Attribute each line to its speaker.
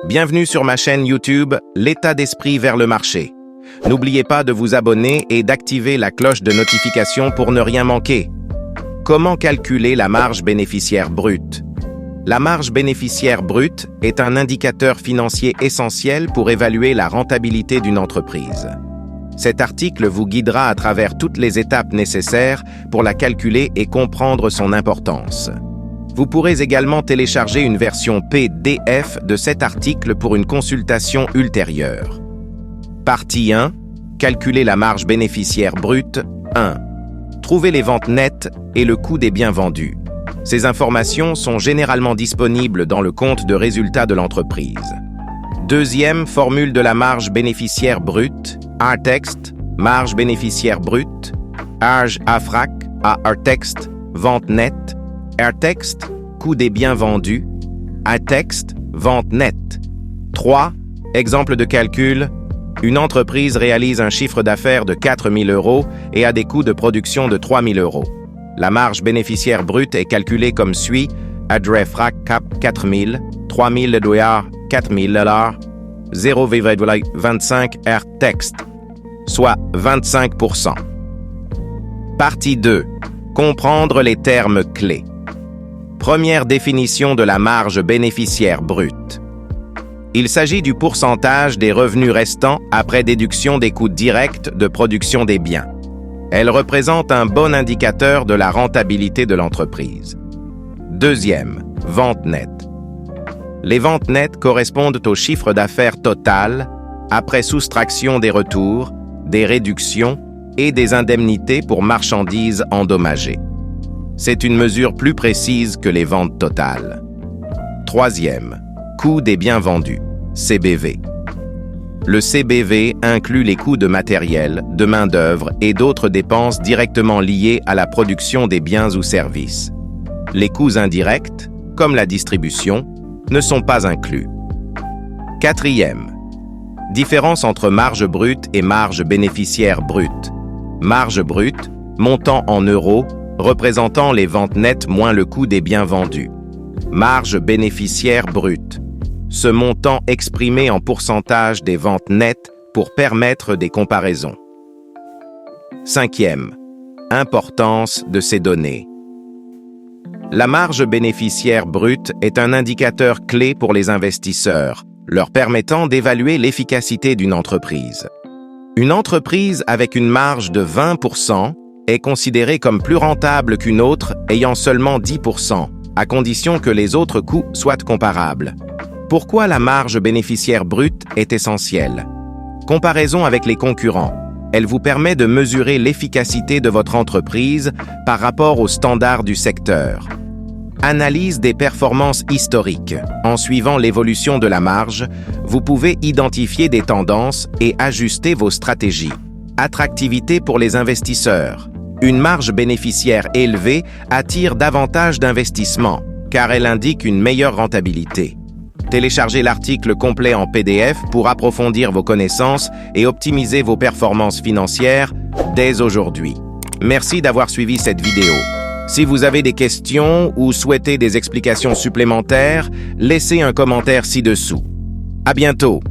Speaker 1: Bienvenue sur ma chaîne YouTube, l'état d'esprit vers le marché. N'oubliez pas de vous abonner et d'activer la cloche de notification pour ne rien manquer. Comment calculer la marge bénéficiaire brute? La marge bénéficiaire brute est un indicateur financier essentiel pour évaluer la rentabilité d'une entreprise. Cet article vous guidera à travers toutes les étapes nécessaires pour la calculer et comprendre son importance. Vous pourrez également télécharger une version PDF de cet article pour une consultation ultérieure. Partie 1. Calculer la marge bénéficiaire brute. 1. Trouver les ventes nettes et le coût des biens vendus. Ces informations sont généralement disponibles dans le compte de résultat de l'entreprise. Deuxième formule de la marge bénéficiaire brute. ARTEXT, marge bénéficiaire brute. ARJ AFRAC, ARTEXT, vente nette. ARTEXT, coût des biens vendus. ATEXT, vente nette. 3. Exemple de calcul. Une entreprise réalise un chiffre d'affaires de 4 000 € et a des coûts de production de 3 000 €. La marge bénéficiaire brute est calculée comme suit. ADREFRAC cap 4 000, 3 000 $, 4 000 $, 0,25 ARTEXT, soit 25%. Partie 2. Comprendre les termes clés. Première définition de la marge bénéficiaire brute. Il s'agit du pourcentage des revenus restants après déduction des coûts directs de production des biens. Elle représente un bon indicateur de la rentabilité de l'entreprise. Deuxième, vente nette. Les ventes nettes correspondent au chiffre d'affaires total après soustraction des retours, des réductions et des indemnités pour marchandises endommagées. C'est une mesure plus précise que les ventes totales. Troisième, coût des biens vendus, CBV. Le CBV inclut les coûts de matériel, de main-d'œuvre et d'autres dépenses directement liées à la production des biens ou services. Les coûts indirects, comme la distribution, ne sont pas inclus. Quatrième, différence entre marge brute et marge bénéficiaire brute. Marge brute, montant en euros, représentant les ventes nettes moins le coût des biens vendus. Marge bénéficiaire brute. Ce montant exprimé en pourcentage des ventes nettes pour permettre des comparaisons. Cinquième, importance de ces données. La marge bénéficiaire brute est un indicateur clé pour les investisseurs, leur permettant d'évaluer l'efficacité d'une entreprise. Une entreprise avec une marge de 20% est considérée comme plus rentable qu'une autre ayant seulement 10%, à condition que les autres coûts soient comparables. Pourquoi la marge bénéficiaire brute est essentielle? Comparaison avec les concurrents. Elle vous permet de mesurer l'efficacité de votre entreprise par rapport aux standards du secteur. Analyse des performances historiques. En suivant l'évolution de la marge, vous pouvez identifier des tendances et ajuster vos stratégies. Attractivité pour les investisseurs. Une marge bénéficiaire élevée attire davantage d'investissements, car elle indique une meilleure rentabilité. Téléchargez l'article complet en PDF pour approfondir vos connaissances et optimiser vos performances financières dès aujourd'hui. Merci d'avoir suivi cette vidéo. Si vous avez des questions ou souhaitez des explications supplémentaires, laissez un commentaire ci-dessous. À bientôt!